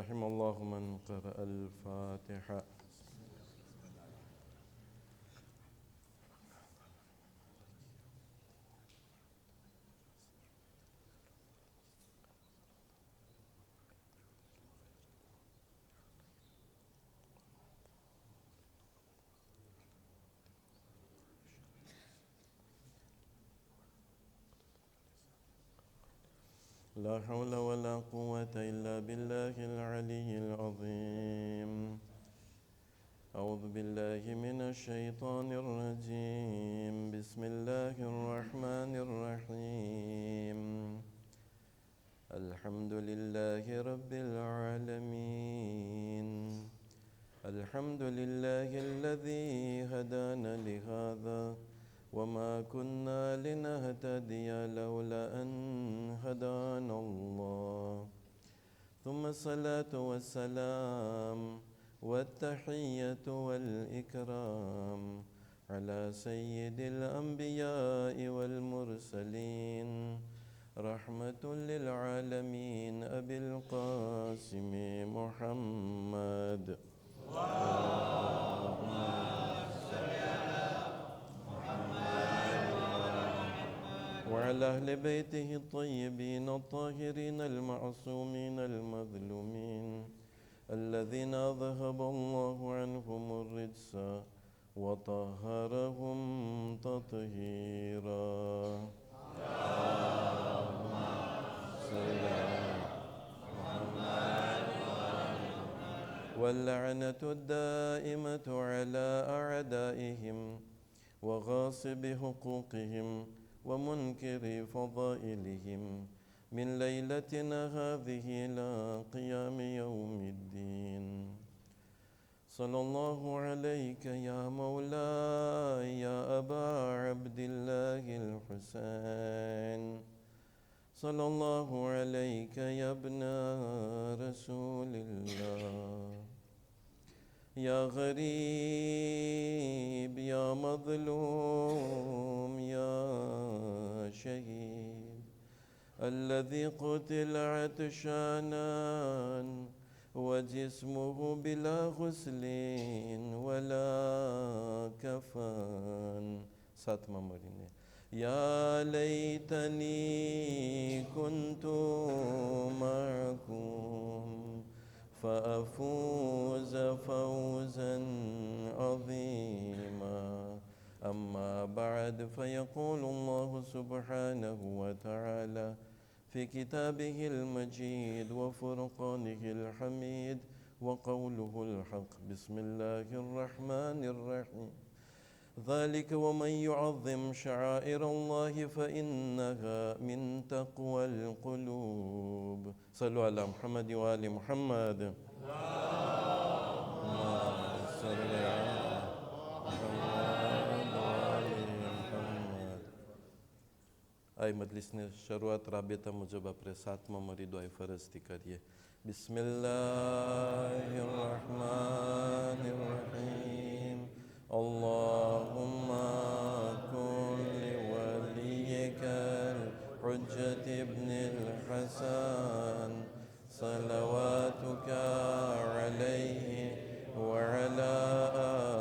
رحم الله من قرأ الفاتحة. لا حول ولا قوة إلا بالله العلي العظيم. أعوذ بالله من الشيطان الرجيم. بسم الله الرحمن الرحيم. الحمد لله رب العالمين. الحمد لله الذي هدانا لهذا وما كنا لنهتدي لولا أن هدانا الله. ثم الصلاة والسلام والتحية والإكرام على سيد الأنبياء والمرسلين رحمة للعالمين أبي القاسم محمد. وعلى أهل بيته الطيبين الطاهرين المعصومين المظلومين الذين أذهب الله عنهم الرجس وطهرهم تطهيرا. اللهم صل على محمد. واللعنة الدائمة على أعدائهم وغاصب حقوقهم ومنكر فضائلهم من ليلتنا هذه إلى قيام يوم الدين. صلى الله عليك يا مولاي يا أبا عبد الله الحسين. صلى الله عليك يا ابن رسول الله. يا غريب يا مظلوم يا شهيد الذي قتل عطشانا وجسمه بلا غسل ولا كفن. ساتما مرينه. يا ليتني كنت معكم فأفوز فوزا عظيما. أما بعد، فيقول الله سبحانه وتعالى في كتابه المجيد وفرقانه الحميد وقوله الحق. بسم الله الرحمن الرحيم. ذلك ومن يعظم شعائر الله فإنها من تقوى القلوب. صلوا على محمد وآل محمد. اللهم صل على محمد وآل محمد. آئی مجلس نے شروعات رابطہ مجھب اپنے ساتمہ مری دعائی فرض کریے. بسم اللہ الرحمن الرحیم. اللهم كن لوليك الحجة ابن الحسن صلواتك عليه وعلى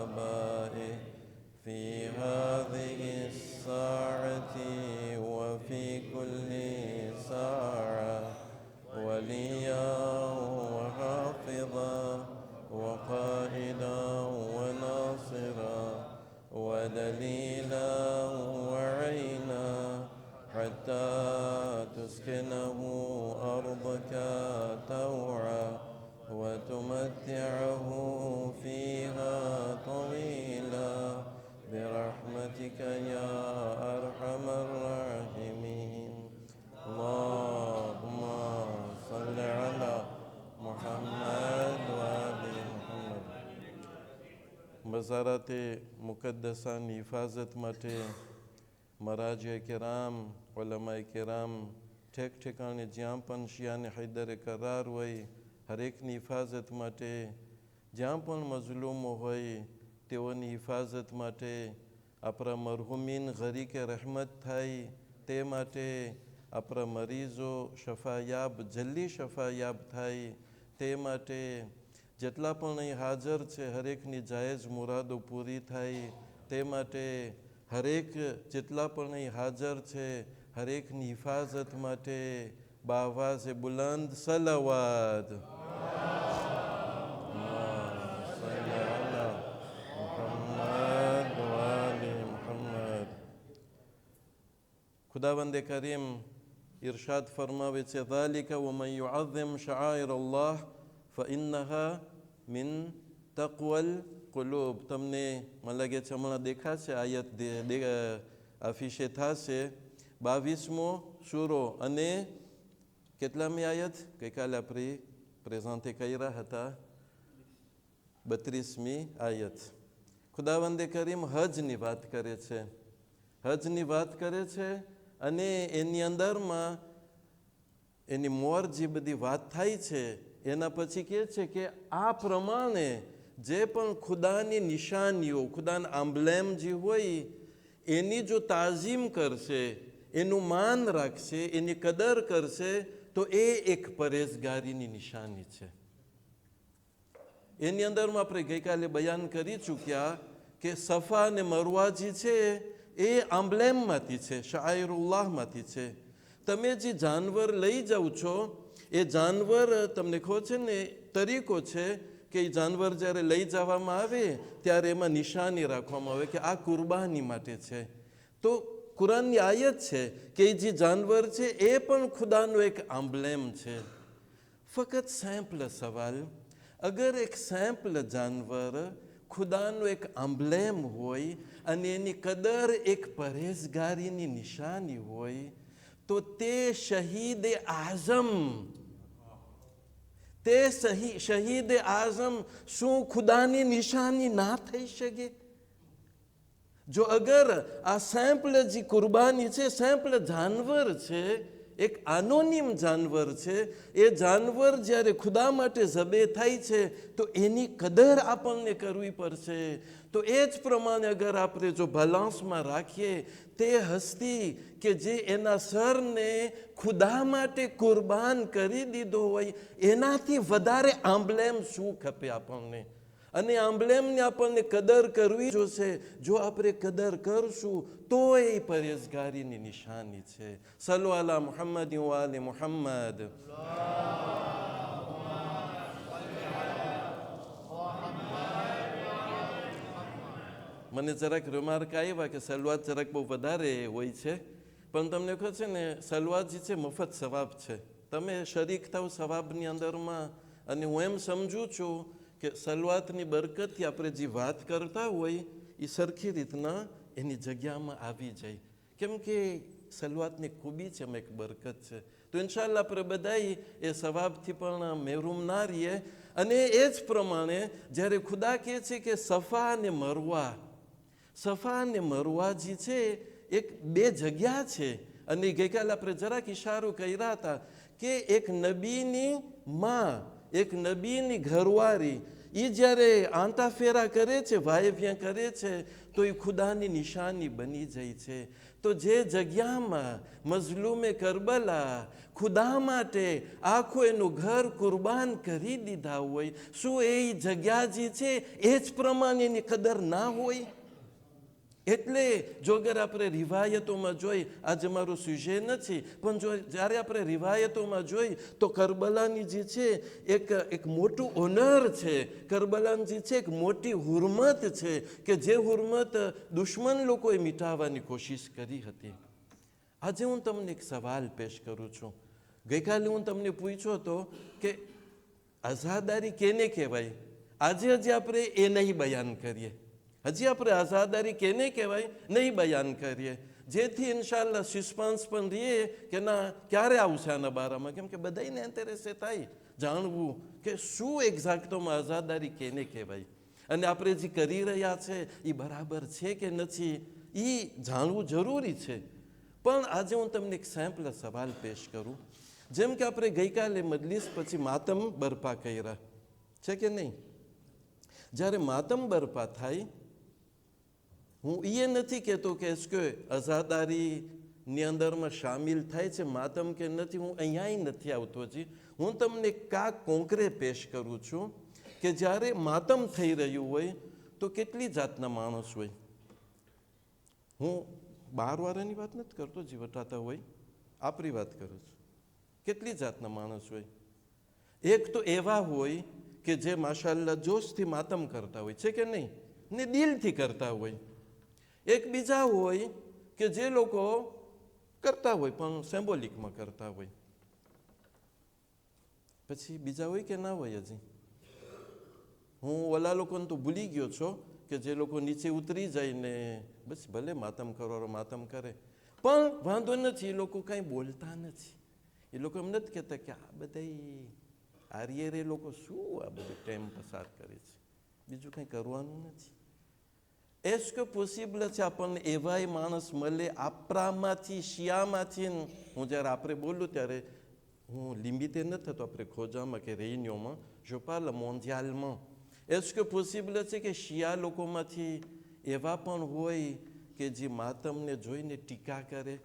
آبائه في هذه الساعة وفي كل ساعة وليا وحافظا وقائدا وناصرا ودليلا وعينا حتى تسكنه أرضك طوعا وتمتعه فيها طويلا برحمتك يا أرحم الراحمين. اللهم صل على محمد وآل محمد. مزارات مقدسان حفاظت માટે મરાજે કેરામ ઉલમાએ કેરામ ઠેક ઠેકાણે જ્યાં પણ શિયાને હૈદરે કરાર હોય હરેકની હિફાજત માટે, જ્યાં પણ મઝલૂમો હોય તેઓની હિફાજત માટે, આપણા મરહુમીન ગરીકે રહેમત થાય તે માટે, આપણા મરીઝો શફાયાબ જલ્દી શફાયાબ થાય તે માટે જેટલા પણ અહીં હાજર છે હરેકની જાયજ મુરાદો પૂરી થાય તે માટે હરેક જેટલા પણ અહીં હાજર છે હરેકની હિફાજત માટે બાવાઝે બુલંદ સલાવાત ખુદાવંદે કરીમ ઇરશાદ ફરમાવે છે ذَلِكَ وَمَنْ يُعَظِّمْ شَعَائِرَ اللَّهِ فَإِنَّهَا مِنْ تَقْوَى الْقُلُوبِ તમને મને લાગે છે હમણાં દેખાશે આયત આફિશે થશે 22મો સૂરો અને કેટલામી આયત ગઈકાલે આપણે પ્રેઝન્ટે કર્યા હતા 32મી આયત ખુદાવંદે કરીમ હજની વાત કરે છે હજની વાત કરે છે અને એની અંદરમાં એની મોર જે બધી વાત થાય છે એના પછી કહે છે કે આ પ્રમાણે જે પણ ખુદાની નિશાનીઓ ખુદાના આમ્બ્લેમ જે હોય એની જો તાઝીમ કરશે એનું માન રાખશે એની કદર કરશે તો એ એક પરેઝગારીની નિશાની છે એની અંદરમાં આપણે ગઈકાલે બયાન કરી ચૂક્યા કે સફા અને મરવા જે છે એ આમ્બ્લેમમાંથી છે શાયરુલ્લાહમાંથી છે તમે જે જાનવર લઈ જાઓ છો એ જાનવર તમને કહો છે ને તરીકો છે કે એ જાનવર જ્યારે લઈ જવામાં આવે ત્યારે એમાં નિશાની રાખવામાં આવે કે આ કુરબાની માટે છે તો કુરાનની આયત છે કે એ જે જાનવર છે એ પણ ખુદાનો એક આમ્બ્લેમ છે ફક્ત સિમ્પલ સવાલ અગર એક સિમ્પલ જાનવર ખુદાનો એક આમ્બ્લેમ હોય અને એની કદર એક પરેઝગારીની નિશાની હોય તો તે શહીદ આઝમ શહીદ આઝમ શું ખુદાની નિશાની ના થઈ શકે જો અગર આ સિમ્પલ જે કુરબાની છે સિમ્પલ જાનવર છે એક આનોનિમ જાનવર છે એ જાનવર જ્યારે ખુદા માટે ઝબે થાય છે તો એની કદર આપણને કરવી પડશે તો એ જ પ્રમાણે અગર આપણે જો બેલેન્સમાં રાખીએ તે હસ્તી કે જે એના સરને ખુદા માટે કુરબાન કરી દીધો હોય એનાથી વધારે આમ્બ્લેમ શું ખપે આપણને અને આમ્બ્લેમની આપણને કદર કરવી જોશે જો આપણે કદર કરશું તો એ પરેઝગારીની નિશાની છે સલ્લુ અલા મુહમ્મદ વ આલે મુહમ્મદ મને જરાક રિમાર્ક આવ્યા કે સલવાત જરાક બહુ વધારે હોય છે પણ તમને કહે છે ને સલવાત જે છે મફત સવાબ છે તમે શરીક થાવ સવાબની અંદરમાં અને હું એમ સમજું છું કે સલવાતની બરકતથી આપણે જે વાત કરતા હોય એ સરખી રીતના એની જગ્યામાં આવી જાય કેમ કે સલવાતની ખૂબી છે એક બરકત છે તો ઇન્શાલ્લાહ આપણે બધાય એ સવાબથી પણ મહેરૂમ ના રહીએ અને એ જ પ્રમાણે જ્યારે ખુદા કહે છે કે સફા અને મરવા જે છે એક બે જગ્યા છે અને ગઈકાલે આપણે જરાક ઇશારો કર્યા હતા કે એક નબીની માં એક નબીની ઘરવાળી એ જ્યારે આંટા ફેરા કરે છે વાયવ્ય કરે છે તો એ ખુદાની નિશાની બની જાય છે તો જે જગ્યામાં મઝલૂમે કરબલા ખુદા માટે આખું એનું ઘર કુરબાન કરી દીધા હોય શું એ જગ્યા જે છે એ જ પ્રમાણેની કદર ના હોય એટલે જો અગર આપણે રિવાયતોમાં જોઈ આજે મારું સુજે નથી પણ જો જ્યારે આપણે રિવાયતોમાં જોઈ તો કરબલાની જે છે એક મોટું ઓનર છે કરબલાની જે છે એક મોટી હુરમત છે કે જે હુરમત દુશ્મન લોકોએ મિટાવવાની કોશિશ કરી હતી આજે હું તમને એક સવાલ પેશ કરું છું ગઈકાલે હું તમને પૂછ્યો હતો કે આઝાદારી કેને કહેવાય આજે હજી આપણે એ નહીં બયાન કરીએ હજી આપણે આઝાદારી કેને કહેવાય નહીં બયાન કરીએ જેથી ઇન્શાલ્લાહ સસ્પેન્સ પણ રહીએ કે ના ક્યારે આવશે આના બારામાં કેમ કે બધાને ઇન્ટરેસ્ટ થાય જાણવું કે શું એક્ઝેક્ટમાં આઝાદારી કેને કહેવાય અને આપણે જે કરી રહ્યા છે એ બરાબર છે કે નથી એ જાણવું જરૂરી છે પણ આજે હું તમને એક સિમ્પલ સવાલ પેશ કરું જેમ કે આપણે ગઈકાલે મજલિસ પછી માતમ બરપા કર્યા છે કે નહીં જ્યારે માતમ બરપા થાય હું એ નથી કહેતો કે આઝાદારી ની અંદરમાં શામિલ થાય છે માતમ કે નથી, હું અહીંયા નથી આવતો હજી. હું તમને કા કોંકરે પેશ કરું છું કે જ્યારે માતમ થઈ રહ્યું હોય તો કેટલી જાતના માણસ હોય. હું બહારવાળાની વાત નથી કરતો, જે વટાતા હોય આપણી વાત કરું છું. કેટલી જાતના માણસ હોય. એક તો એવા હોય કે જે માશાલ્લાહ જોશથી માતમ કરતા હોય છે કે નહીં, ને દિલથી કરતા હોય. એક બીજા હોય કે જે લોકો કરતા હોય પણ સિમ્બોલિકમાં કરતા હોય. પછી બીજા હોય કે ના હોય હજી. હું ઓલા લોકોને તો ભૂલી ગયો છો કે જે લોકો નીચે ઉતરી જાય ને બસ ભલે માતમ કરવાનો માતમ કરે, પણ વાંધો નથી, એ લોકો કાંઈ બોલતા નથી. એ લોકો એમ નથી કહેતા કે આ બધા આર્યરે લોકો શું આ બધું ટાઈમ પસાર કરે છે, બીજું કંઈ કરવાનું નથી. એસ કે પોસિબલ છે આપણને એવાય માણસ મળે આપણામાંથી, શિયામાંથી. હું જ્યારે આપણે બોલું ત્યારે હું લિમિટે નથી થતો આપણે ખોજામાં કે રેન્યોમાં, જો પાર્લે મોન્ડિયાલમાં. એસ કે પોસિબલ છે કે શિયા લોકોમાંથી એવા પણ હોય કે જે માતમને જોઈને ટીકા કરે.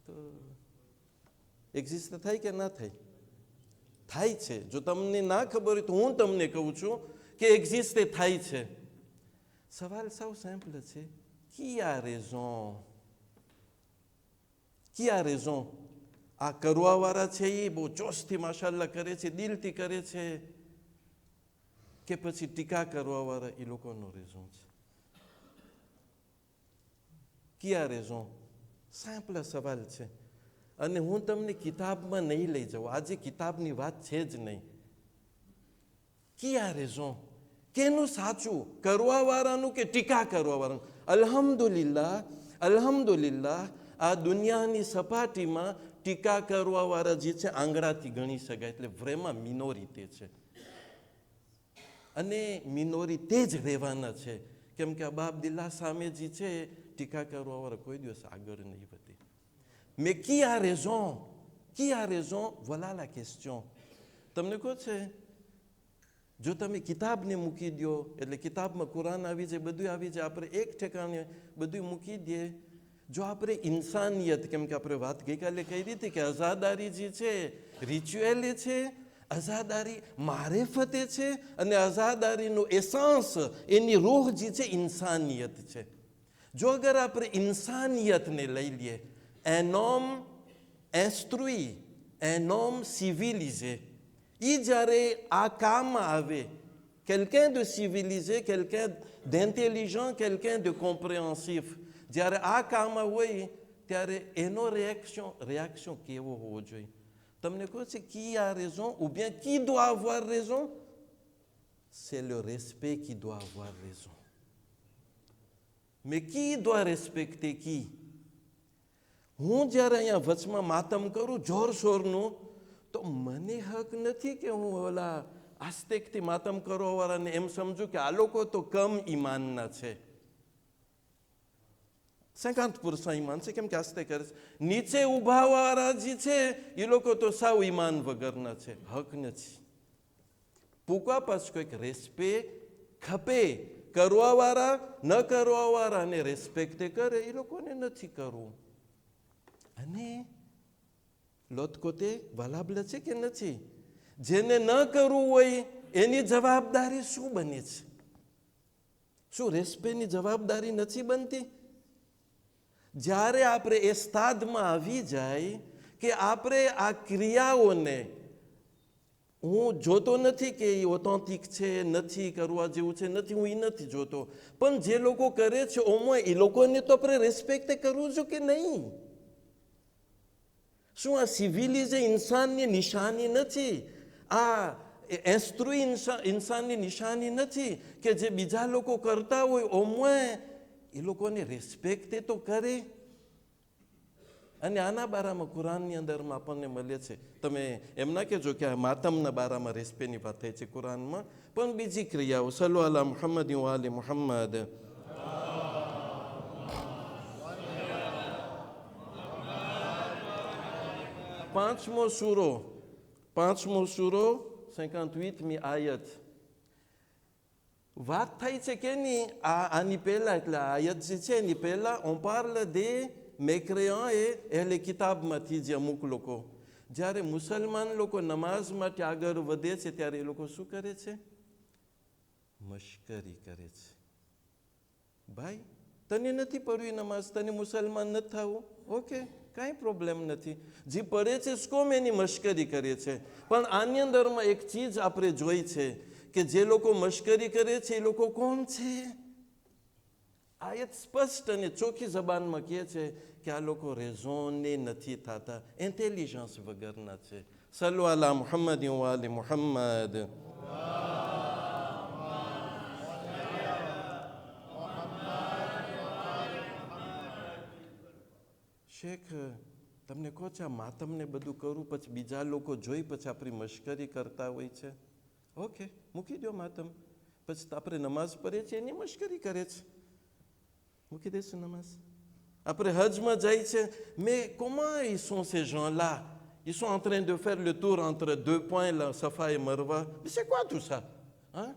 તો એક્ઝિસ્ટ થાય કે ના થાય? થાય છે. જો તમને ના ખબર હોય તો હું તમને કહું છું કે એક્ઝિસ્ટ થાય છે. સવાલ સાવ સિમ્પલ છે. કી આ રેઝોન? કી આ રેઝોન? આ કરવાવાળા છે એ બહુ જોશથી માશાલ્લાહ કરે છે, દિલથી કરે છે, કે પછી ટીકા કરવાવાળા એ લોકોનો રેઝોન છે? કી આ રેઝોન? સિમ્પલ સવાલ છે. અને હું તમને કિતાબમાં નહીં લઈ જાઉં, આજે કિતાબની વાત છે જ નહીં. કી આ રેઝોન? કેનું સાચું, કરવાવાળાનું કે ટીકા કરવાવાળાનું? અલ્હમ્દુલિલ્લાહ, અલ્હમ્દુલિલ્લાહ, આ દુનિયાની સપાટીમાં ટીકા કરવાવાળા જે છે આંગળાથી ગણી શકાય, એટલે વ્રેમાં મિનોરિટી છે. અને મિનોરિટી જ રહેવાના છે, કેમ કે અબાબદિલ્લા સામે જે છે ટીકા કરવાવાળા કોઈ દિવસ આગળ નહીં વધે. Mais qui a raison? Qui a raison? Voilà la question. તમને કહો છે, જો તમે કિતાબને મૂકી દો, એટલે કિતાબમાં કુરાન આવી જાય, બધું આવી જાય, આપણે એક ઠેકાણે બધું મૂકી દઈએ. જો આપણે ઇન્સાનિયત, કેમ કે આપણે વાત ગઈકાલે કહી હતી કે આઝાદારી જે છે રિચ્યુઅલ છે, આઝાદારી મારેફતે છે, અને આઝાદારીનો એસન્સ, એની રૂહ જે છે ઇન્સાનિયત છે. જો અગર આપણે ઇન્સાનિયતને લઈ લઈએ, un homme instruit, un homme civilisé, એ જ્યારે આ કામ આવે, quelqu'un de civilisé, quelqu'un d'intelligent, quelqu'un de compréhensif, જ્યારે આ કામ હોય ત્યારે એનો રિએક્શન કેવો હોવો જોઈએ? તમને કહું છે qui a raison ou bien qui doit avoir raison? C'est le respect qui doit avoir raison. Mais qui doit respecter qui? હું જ્યારે અહીંયા વચમાં માતમ કરું જોરશોરનું, તો મને હક નથી કે હું ઓલા આસ્તેકથી માતમ કરવાવાળાને એમ સમજું કે આ લોકો તો કમ ઈમાનના છે, 50% ઈમાન છે, કેમ કે આસ્તે કરે છે. નીચે ઊભાવાળા જે છે એ લોકો તો સાવ ઈમાન વગરના છે. હક નથી. પૂકા પાછ કોઈક રેસ્પેક્ટ ખપે. કરવાવાળા ન કરવાવાળાને રેસ્પેક્ટ કરે, એ લોકોને નથી કરવું. અને લોતકોતે વલાબલ છે કે નથી? જેને ન કરવું હોય એની જવાબદારી શું બને છે? શું રેસ્પેક્ટની જવાબદારી નથી બનતી? જ્યારે આપણે એ સ્થાદમાં આવી જાય કે આપણે આ ક્રિયાઓને, હું જોતો નથી કે એ ઓથેન્ટિક છે, નથી કરવા જેવું છે, નથી, હું એ નથી જોતો, પણ જે લોકો કરે છે ઓમાં એ લોકોને તો આપણે રેસ્પેક્ટ કરવું જોઈએ કે નહીં? શું આ સિવિલિઝે ઇન્સાનની નિશાની નથી? આ એસ્ટ્રુઈ ઇન્સાનની નિશાની નથી કે જે બીજા લોકો કરતા હોય ઓમાં એ લોકોને રેસ્પેક્ટ તો કરે? અને આના બારામાં કુરાનની અંદરમાં આપણને મળે છે. તમે એમ ના કહેજો કે આ માતમના બારામાં રેસ્પેક્ટની વાત થઈ છે કુરાનમાં, પણ બીજી ક્રિયાઓ. સલ્લુ અલા મુહમ્મદ વ આલી મુહમ્મદ. પાંચમો સૂરો 58મી આયત. વાત થાય છે કે નહીં આની પહેલા, એટલે આયત જે છે એની પહેલા on parle des મેક્રેયાએ ehલે કિતાબમાંથી જે અમુક લોકો, જ્યારે મુસલમાન લોકો નમાઝ માટે આગળ વધે છે ત્યારે એ લોકો શું કરે છે? મશ્કરી કરે છે. ભાઈ, તને નથી પડવી નમાઝ, તને મુસલમાન નથી થવું, ઓકે, કાંઈ પ્રોબ્લેમ નથી. જે પડે છે સ્કોમ એની મશ્કરી કરે છે. પણ આની અંદરમાં એક ચીજ આપણે જોઈ છે કે જે લોકો મશ્કરી કરે છે એ લોકો કોણ છે? આયત સ્પષ્ટ અને ચોખ્ખી જબાનમાં કહે છે કે આ લોકો રેઝોને નથી થતા, ઇન્ટેલિજન્સ વગરના છે. સલ્લુ અલા મુહમ્મદ વ આલી મુહમ્મદ. શેખ, તમને કહો છે આ માતમને બધું કરું, પછી બીજા લોકો જોઈ પછી આપણી મશ્કરી કરતા હોય છે. ઓકે, મૂકી દો માતમ. પછી આપણે નમાઝ પઢીએ છીએ એની મશ્કરી કરે છે, મૂકી દઈશું નમાઝ. આપણે હજમાં જાય છે, mais comment ils sont ces gens-là? Ils sont en train de faire le tour entre 2 points, là, Safa et Marwa. Mais c'est quoi tout ça? Hein?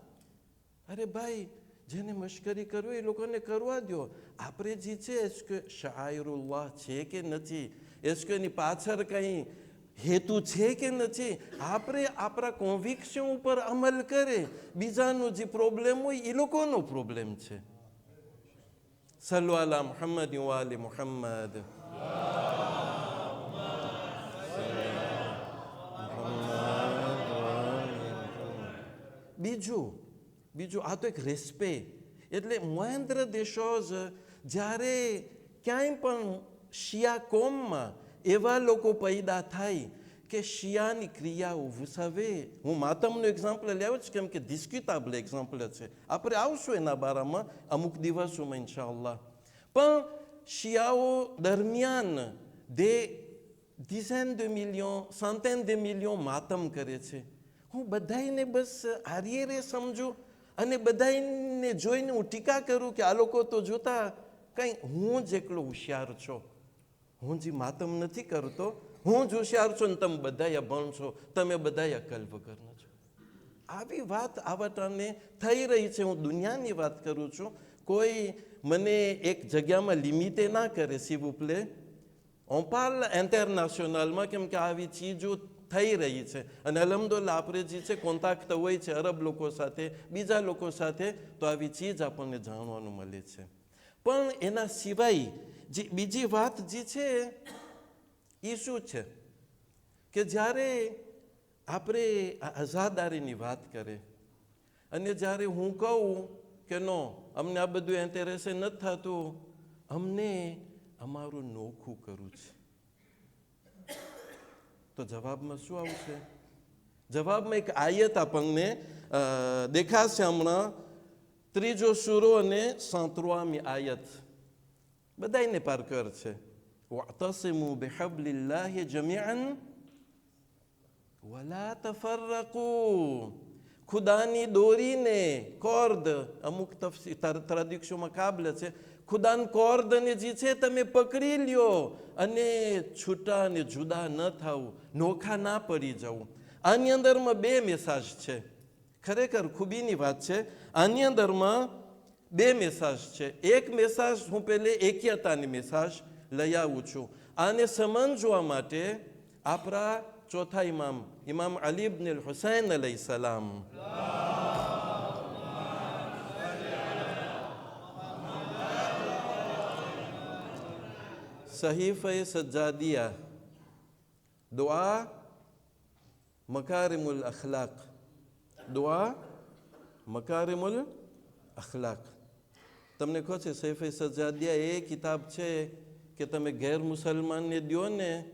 અરે ભાઈ, જેને મશ્કરી કરવી એ લોકોને કરવા દો. આપણે જે છે est-ce que શાયરુલ્લાહ છે કે નથી? est-ce que એની પાછળ કંઈ હેતુ છે કે નથી? આપણે આપણા કોન્વિક્શન ઉપર અમલ કરે. બીજાનો જે પ્રોબ્લેમ હોય એ લોકોનો પ્રોબ્લેમ છે. સલ્લુ અલા મુહમ્મદ વ આલી મુહમ્મદ. બીજું આ તો એક રેસ્પે. એટલે મોહેન્દ્ર દેશોઝ જ્યારે ક્યાંય પણ શિયા કોમમાં એવા લોકો પેદા થાય કે શિયાની ક્રિયાઓ, vous savez, હું માતમનું એક્ઝામ્પલ લાવ્યો છું કેમ કે ડિસ્ક્યુટેબલ એક્ઝામ્પલ છે. આપણે આવશું એના બારામાં અમુક દિવસોમાં ઇન્શાઅલ્લાહ. પણ શિયાઓ દરમિયાન dizaines de millions, centaines de millions માતમ કરે છે. હું બધાને બસ હારીએ સમજું અને બધાને જોઈને હું ટીકા કરું કે આ લોકો તો જોતા કંઈ હું જ એકલો હોશિયાર છો. હું જે માતમ નથી કરતો, હું જ હોશિયાર છું ને તમે બધા અભણ છો, તમે બધા અકલ વગરના છો. આવી વાત આવા ટાણે થઈ રહી છે. હું દુનિયાની વાત કરું છું. કોઈ મને એક જગ્યામાં લિમિટે ના કરે, s'il vous plaît. on parle ઇન્ટરનેશનલમાં કેમ કે આવી ચીજો થઈ રહી છે અને અલહમદુલિલ્લાહ આપણે જે છે કોન્ટેક્ટ હોય છે અરબ લોકો સાથે, બીજા લોકો સાથે, તો આવી ચીજ આપણને જાણવાનું મળે છે. પણ એના સિવાય જે બીજી વાત જે છે એ શું છે કે જ્યારે આપણે આઝાદારીની વાત કરે અને જ્યારે હું કહું કે નો, અમને આ બધું ઇન્ટરેસ્ટ નથી થતું, અમને અમારું નોખું કરવું છે, તો જવાબમાં શું આવશે? જવાબમાં એક આયત આપણને દેખાશે હમણાં, 3 સૂરો અને 37મી આયત. બધાને પારકર છે. વઅતસિમુ બિહબ્લિલ્લાહિ જમીઅન વલા તફરકુ. ખુદાની દોરીને, કોર્ડ, અમુક ટ્રેડિશનમાં કાબલ છે, ખુદાન કોર્ડને જે છે તમે પકડી લ્યો અને છૂટા અને જુદા ન થાવ, નોખા ના પડી જવું. આની અંદરમાં 2 મેસેજ છે. ખરેખર ખૂબીની વાત છે. આની અંદરમાં 2 મેસેજ છે. એક મેસેજ હું પહેલે એક્યતાની મેસેજ લઈ આવું છું. આને સમજવા માટે આપણા ચોથા ઇમામ અલી ઇબ્ન અલ હુસૈન અલૈહિ સલામ, સહીફે સજ્જાદિયા, દુઆ મકારિમુલ અખલાક, દુઆ મકારિમુલ અખલાક. તમને કહો છે સહીફે સજ્જાદિયા એ કિતાબ છે કે તમે ગેર મુસલમાનને દો ને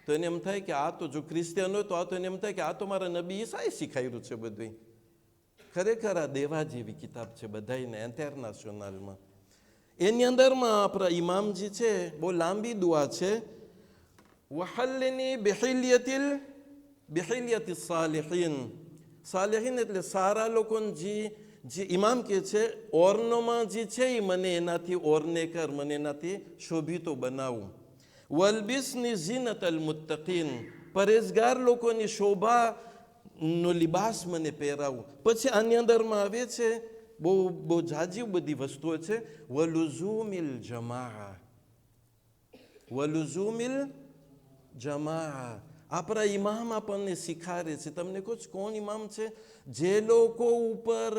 તો એને એમ થાય કે આ તો જો ક્રિશ્ચિયન હોય તો આ તો એને એમ થાય કે આ તો મારા નબી ઈસાએ શીખાયું છે બધું. ખરેખર આ દેવા જેવી કિતાબ છે બધાને ઇન્ટરનેશનલમાં. એની અંદરમાં આપણા ઇમામજી છે, બહુ લાંબી દુઆ છે. વહલ્લિની બિહિલ્યતિ સાલિહીન. સાલિહીન એટલે સારા લોકોને જે ઇમામ કે છે ઓરનોમાં જે છે એ મને એનાથી ઓરને કર, મને એનાથી શોભિતો બનાવું. વલબિસની ઝીનત અલ મુત્તકીન. પરેઝગાર લોકોની શોભાનો લિબાસ મને પહેરાવું. પછી આની અંદરમાં આવે છે બહુ જાજી બધી વસ્તુઓ છે. વલુઝુમિલ જમા. વલુઝુમિલ જમા. આપણા ઇમામ આપણને શીખાડે છે. તમને કહું છું કોણ ઇમામ છે? જે લોકો ઉપર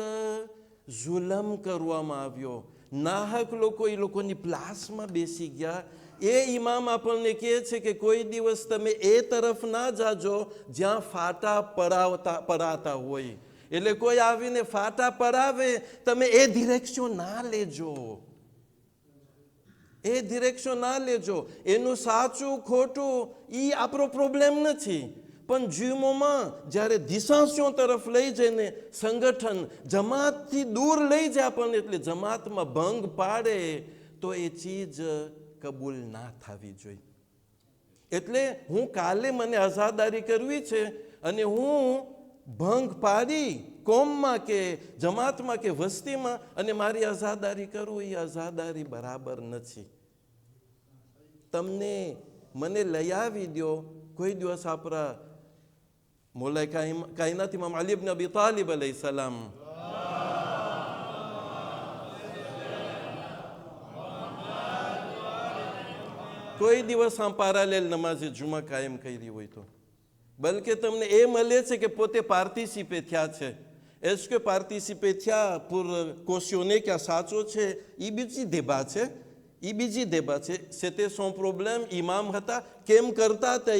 જુલમ કરવામાં આવ્યો, નાહક લોકો એ લોકોની પ્લાસમાં બેસી ગયા, એ ઇમામ આપણને કહે છે કે કોઈ દિવસ તમે એ તરફ ના જાજો જ્યાં ફાટા પડાતા હોય. એટલે કોઈ આવીને ફાટા પડાવે, તમે એ ડિરેક્શન ના લેજો, એ ડિરેક્શન ના લેજો. એનું સાચું ખોટું એ આપણો પ્રોબ્લેમ નથી, પણ જીવોમાં જ્યારે દિશાંશો તરફ લઈ જઈને સંગઠન જમાતથી દૂર લઈ જાય આપણને, એટલે જમાતમાં ભંગ પાડે, તો એ ચીજ કબૂલ ના થવી જોઈએ. એટલે હું કાલે મને આઝાદારી કરવી છે અને હું ભંગ પાડી કોમમાં કે જમાતમાં કે વસ્તીમાં અને મારી આઝાદારી કરું, એ આઝાદારી બરાબર નથી. તમને મને લઈ આવી દો. કોઈ દિવસ આપણા મોલાએ કાયનાત ઇમામ અલી ઇબ્ન અબી તાલિબ અલૈહિ સલામ કોઈ દિવસ આમ પેરેલલ નમાઝે જુમા કાયમ કરી હોય તો, બલકે તમને એ મળે છે કે પોતે પાર્ટિસિપે થયા છે. એસ કે પાર્ટિસિપે થયા pour cautionner કે આ સાચો છે, એ બીજી દેબા છે, એ બીજી દેબા છે. c'était son problème. ઇમામ હતા, કેમ કરતા હતા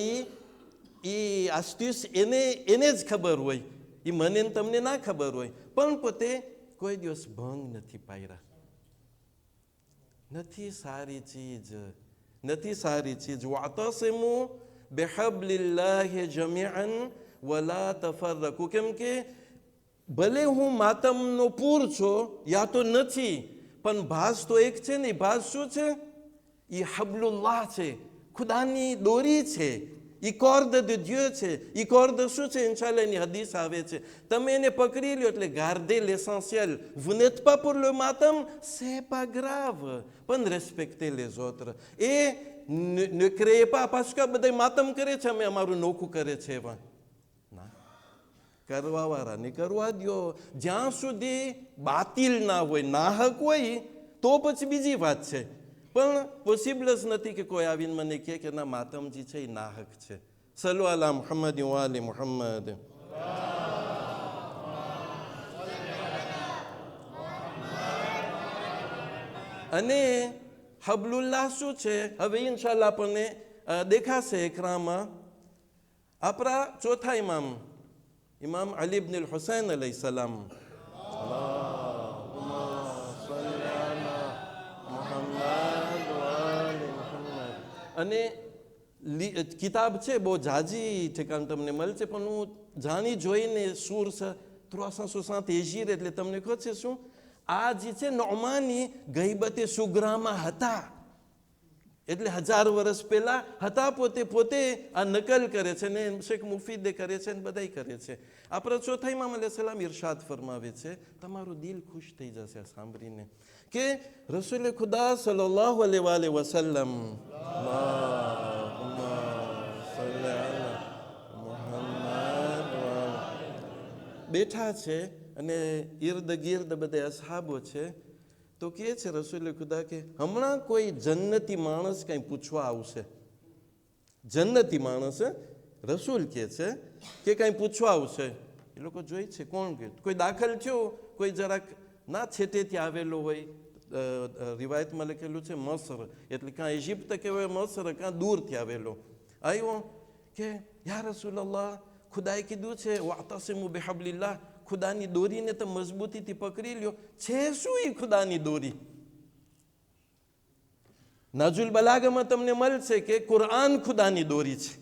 એ આસ્ટિસ એને જ ખબર હોય, એ મને તમને ના ખબર હોય, પણ પોતે કોઈ દિવસ ભંગ નથી પાડ્યા. નથી સારી ચીજ, નથી સારી ચીજ. વાતસિમુ બિહબ્લિલ્લાહિ જમીઅન વલા તફરરકુ. કેમ કે ભલે હું માતમનો પૂર છો યા તો નથી, પણ ભાસ તો એક છે ને. ભાસ શું છે? એ હબલુલ્લાહ છે, ખુદાની દોરી છે, એ corde de Dieu છે. એ corde શું છે? ઇન્શાલ્લાહ એની હદીસ આવે છે, તમે એને પકડી લ્યો એટલે garder l'essentiel. Vous n'êtes pas pour le matam, c'est pas grave, પણ respectez les autres. Et ne créez pas parce que બધા માતમ કરે છે અમે અમારું નોખું કરે છે એવા ના, કરવા વાળાને કરવા દો. જ્યાં સુધી બાતિલ ના હોય, નાહક હોય તો પછી બીજી વાત છે, પણ પોસિબલ જ નથી કે કોઈ આવીને મને કહે કે ના માતમજી છે એ નાહક છે. સલ્લુ અલા મુહમ્મદ વ આલી મુહમ્મદ. અને હબલુલ્લાહ શું છે? હવે ઇન્શાલ્લાહ આપણને દેખાશે એકરામાં. આપણા ચોથા ઇમામ, ઇમામ અલી ઇબ્ન અલ હુસૈન અલૈહિ સલામ. અને કિતાબ છે બહુ જાજી ઠેકાણ તમને મળશે, પણ હું જાણી જોઈને સોર્સ 360 હિજરી એટલે તમને કહે છે શું આ જે છે નોમાની ગઈબતે સુગ્રામાં હતા, એટલે 1000 વર્ષ પહેલા હતા. પોતે આ નકલ કરે છે ને શેખ મુફીદે કરે છે ને બધાય કરે છે. આપણા ચોથા ઇમામ અલૈહિ સલામ ઇરશાદ ફરમાવે છે, તમારું દિલ ખુશ થઈ જશે આ સાંભળીને, કે રસૂલ ખુદા સલ્લલ્લાહુ અલૈહિ વસલ્લમ બેઠા છે અને ઇર્દ ગિર્દ બધા અસહાબો છે. તો કહે છે રસૂલ ખુદા કે હમણાં કોઈ જન્નતી માણસ કંઈ પૂછવા આવશે. જન્નતી માણસ રસૂલ કહે છે કે કંઈ પૂછવા આવશે. એ લોકો જોઈ છે કોણ કે કોઈ દાખલ થયો, કોઈ જરાક ના છેટેથી આવેલો હોય. રિવાયતમાં લખેલું છે મસર, એટલે કાં ઇજિપ્ત કહેવાય મસર, કાં દૂરથી આવેલો આવ્યો કે યા રસૂલલ્લાહ, ખુદાએ કીધું છે વાતસિમુ બિહબ્લિલ્લાહ, ખુદાની દોરીને તો મજબૂતીથી પકડી લ્યો. છે શું એ ખુદાની દોરી? નાજુલ બલાગામાં તમને મળશે કે કુરઆન ખુદાની દોરી છે.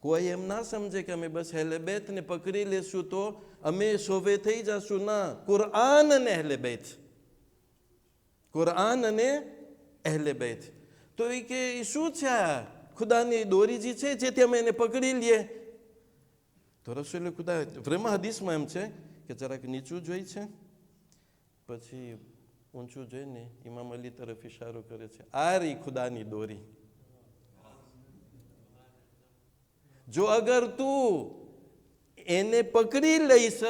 કોઈ એમ ના સમજે કે અમે બસ અહેલે બેતને પકડી લેશું તો અમે સોવે થઈ જશું. ના, કુરઆન અને અહેલે બેત, કુરઆન અને અહેલે બેત. તો એ કે શું છે આ ખુદાની દોરી જે છે જેથી અમે એને પકડી લઈએ? તો રસૂલ ખુદા પ્રેમા હદીસમાં એમ છે કે જરાક નીચું જોઈ છે, પછી ઊંચું જોઈને ઇમામ અલી તરફ ઇશારો કરે છે, આ રહી ખુદાની દોરી. જો અગર તું એને પકડી લઈશ,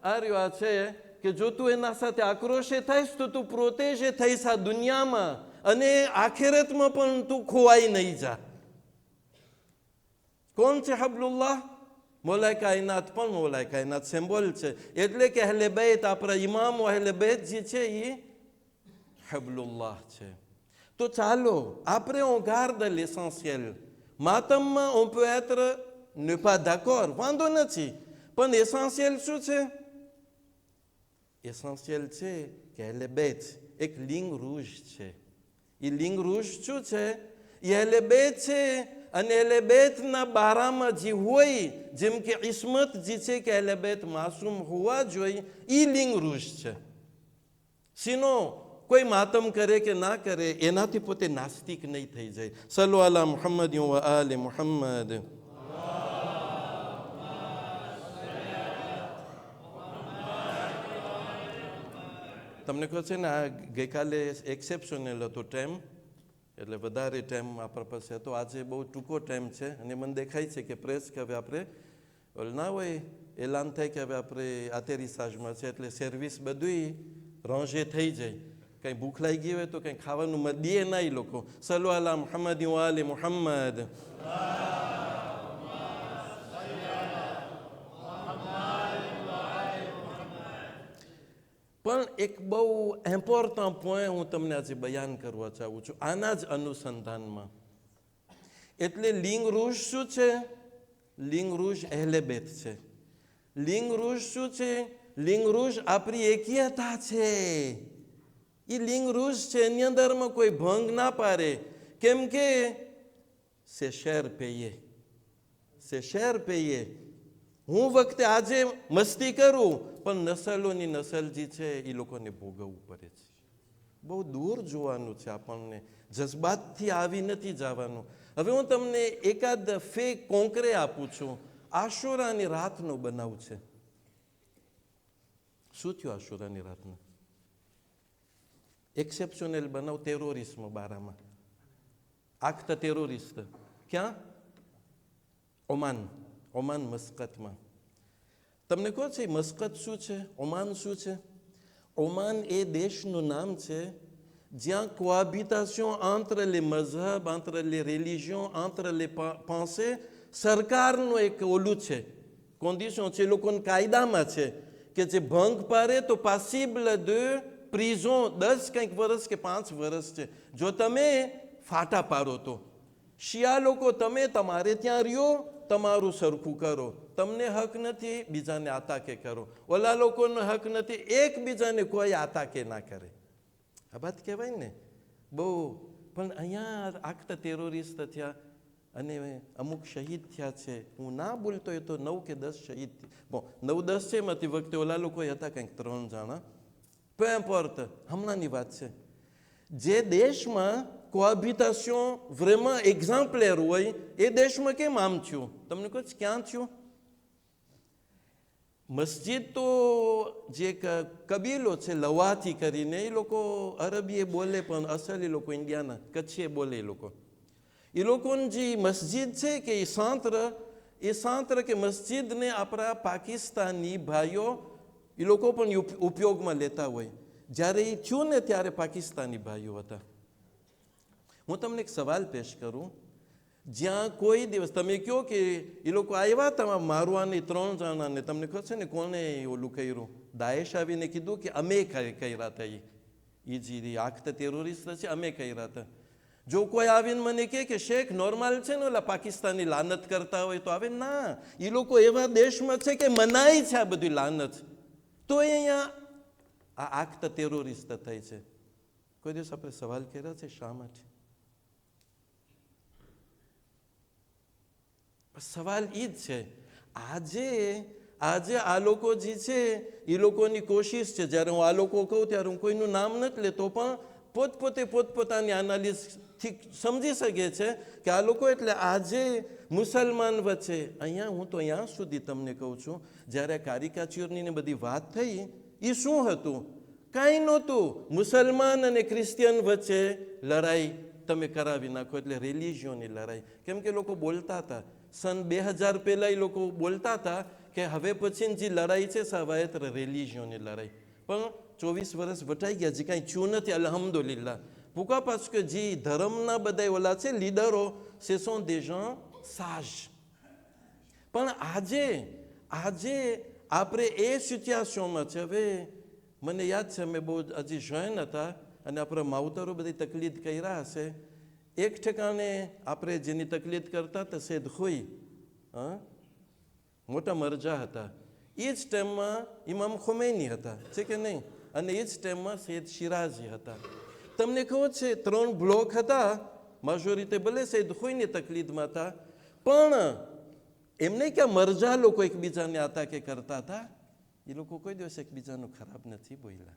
આ રહ્યો આ છે કે જો તું એના સાથે આક્રોશે થઈશ તો તું પ્રોટેજે થઈશ આ દુનિયામાં, અને આખેરતમાં પણ તું ખોવાઈ નહીં જા. કોણ છે હબલુલ્લાહ? મોલાય કાયનાત પણ મોલાય કાયનાત સિમ્બોલ છે. એટલે કે અહેલે બૈત, આપણા ઇમામો અહેલે બૈત જે છે એ હબલુલ્લાહ છે. તો ચાલો, après on garde l'essentiel. માતમમાં on peut être ne pas d'accord, વાંધો નથી, પણ એસેન્શિયલ શું છે? એસેન્શિયલ છે કે અહેલે બૈત એક લિંગ રૂજ છે. એ લિંગ રૂજ શું છે? એ અહેલે બૈત છે. અને અહેલે બૈતના બારામાં જે હોય, જેમ કે ઇસ્મત જે છે કે અહેલે બૈત માસૂમ હોવા જોઈએ, એ લિંગ રૂજ છે. સીનો કોઈ માતમ કરે કે ના કરે એનાથી પોતે નાસ્તિક નહીં થઈ જાય. સલ્લુ અલા મુહમ્મદ વ આલે મુહમ્મદ. તમને કહો છે ને, આ ગઈકાલે એક્સેપ્શનલ હતો ટાઈમ, એટલે વધારે ટાઈમ આપણા પાસે હતો. આજે બહુ ટૂંકો ટાઈમ છે અને મને દેખાય છે કે પ્રેસ કે હવે આપણે ના હોય એલાન થાય કે હવે આપણે આતેરીસાજમાં છે, એટલે સર્વિસ બધું રોંજે થઈ જાય. કંઈ ભૂખ લાગી ગઈ હોય તો કંઈ ખાવાનું દે ના એ લોકો. સલ્લુ અલા મુહમ્મદ વ આલે મુહમ્મદ. પણ એક બહુ ઇમ્પોર્ટન્ટ પોઈન્ટ હું તમને આજે બયાન કરવા ચાહું છું આના જ અનુસંધાનમાં. એટલે લિંગ રૂજ શું છે? લિંગ રૂજ અહેલે બૈત છે. લિંગ રૂજ શું છે? લિંગ રૂજ આપણી એકીયતા છે. એ લિંગ રૂજ છે, એની અંદરમાં કોઈ ભંગ ના પાડે. કેમ કે c'est cher payé, c'est cher payé. હું વખતે આજે મસ્તી કરું, પણ નસલોની નસલ જે છે એ લોકોને ભોગવવું પડે છે. બહુ દૂર જોવાનું છે આપણને, જજ્બાતથી આવી નથી જવાનું. હવે હું તમને એકાદ ફેક કોંકરે આપું છું. આશુરાની રાતનો બનાવ છે. શું થયું આશુરાની રાતનું? એક્સેપ્શનલ બનાવ ટેરોરિસ્મ બારામાં. આખતા ટેરોરિસ્ટ ક્યાં? ઓમાન મસ્કતમાં. તમને કહો છે મસ્કત શું છે, ઓમાન શું છે? ઓમાન એ દેશનું નામ છે જ્યાં cohabitation entre les મઝહબ, entre les religions, entre les pensées સરકારનું એક ઓલું છે, કોન્ડિશન છે, લોકોના કાયદામાં છે કે જે ભંગ પાડે તો પાસિબલ de પ્રિઝન 10 કંઈક વર્ષ કે 5 વર્ષ છે જો તમે ફાટા પાડો તો. શિયા લોકો તમે તમારે ત્યાં રહ્યો, તમારું સરખું કરો. તમને હક નથી બીજાને આતાકે કરો. ઓલા લોકોનો હક નથી એકબીજાને કોઈ આતાકે ના કરે. આ વાત કહેવાય ને બહુ. પણ અહીંયા આખતા ટેરોરિસ્ટ થયા અને અમુક શહીદ થયા છે. હું ના બોલતો એ તો 9 કે 10 શહીદ, 9-10 છે એમાંથી વખતે ઓલા લોકો હતા કંઈક 3 જણા. peu importe, હમણાંની વાત છે. જે દેશમાં cohabitation vraiment exemplaire હોય એ દેશમાં કેમ આમ થયું? તમને કહું ક્યાં થયું? મસ્જિદ તો જે કબીલો છે લવાથી કરીને, એ લોકો અરબી બોલે પણ અસલ એ લોકો ઇન્ડિયાના કચ્છી બોલે. એ લોકોની જે મસ્જિદ છે કે એ સાંત્ર કે મસ્જિદને આપણા પાકિસ્તાની ભાઈઓ એ લોકો પણ ઉપયોગમાં લેતા હોય. જ્યારે એ થયું ને ત્યારે પાકિસ્તાની ભાઈઓ હતા. હું તમને એક સવાલ પેશ કરું. જ્યાં કોઈ દિવસ તમે કહો કે એ લોકો આવ્યા તમારે મારવાની 3 જણાને, તમને ખબર છે ને કોને ઓલું કર્યું? દાએશ આવીને કીધું કે અમે કર્યા હતા. એ જે આખતા ટેરોરિસ્ટ છે અમે કર્યા હતા. જો કોઈ આવીને મને કે શેખ નોર્મલ છે ને ઓલા પાકિસ્તાની લાનત કરતા હોય તો આવે ના. એ લોકો એવા દેશમાં છે કે મનાય છે આ બધી લાનત, તો અહીંયા આ આખતા ટેરોરિસ્ટ થાય છે. કોઈ દિવસ આપણે સવાલ કર્યા છે શા માટે? સવાલ એ જ છે. આજે આ લોકો જે છે એ લોકોની કોશિશ છે. જ્યારે હું આ લોકો કહું ત્યારે હું કોઈનું નામ નથી લેતો, પણ પોતપોતાની એનાલિસથી સમજી શકે છે કે આ લોકો એટલે આજે મુસલમાન વચ્ચે અહીંયા હું તો અહીંયા સુધી તમને કહું છું, જ્યારે કારિકાચ્યોરની બધી વાત થઈ એ શું હતું? કાંઈ નહોતું. મુસલમાન અને ક્રિશ્ચિયન વચ્ચે લડાઈ તમે કરાવી નાખો એટલે રિલિજિયોની લડાઈ. કેમ કે લોકો બોલતા હતા સન 2000 પહેલાં એ લોકો બોલતા હતા કે હવે પછીની જે લડાઈ છે સવાયત રિલિજિયોની લડાઈ. પણ 24 વર્ષ વટાઈ ગયા, જે કાંઈ થયું નથી અલ્હમ્દુલિલ્લાહ. Pourquoi? Parce que જે ધર્મના બધા ઓલા છે લીડરો, ce sont des gens sages. પણ આજે આપણે એ સિચ્યુએશનમાં છે. હવે મને યાદ છે અમે બહુ હજી જોઈન હતા અને આપણા માવતરો બધી તકલીફ કર્યા હશે. એક ઠેકાણે આપણે જેની તકલીફ કરતા હતા સેદ હોય, મોટા મરજા હતા. એ જ ટાઈમમાં ઇમામ ખોમૈની હતા, છે કે નહીં? અને એ જ ટાઈમમાં સૈયદ શિરાઝી હતા. તમને ખબર છે 3 બ્લોક હતા, મેજોરિટી ભલે સૈયદ હોયની તકલીફમાં હતા, પણ એમને ક્યાં મરજા લોકો એકબીજાને આતા કે કરતા હતા. એ લોકો કોઈ દિવસ એકબીજાનું ખરાબ નથી બોલ્યા.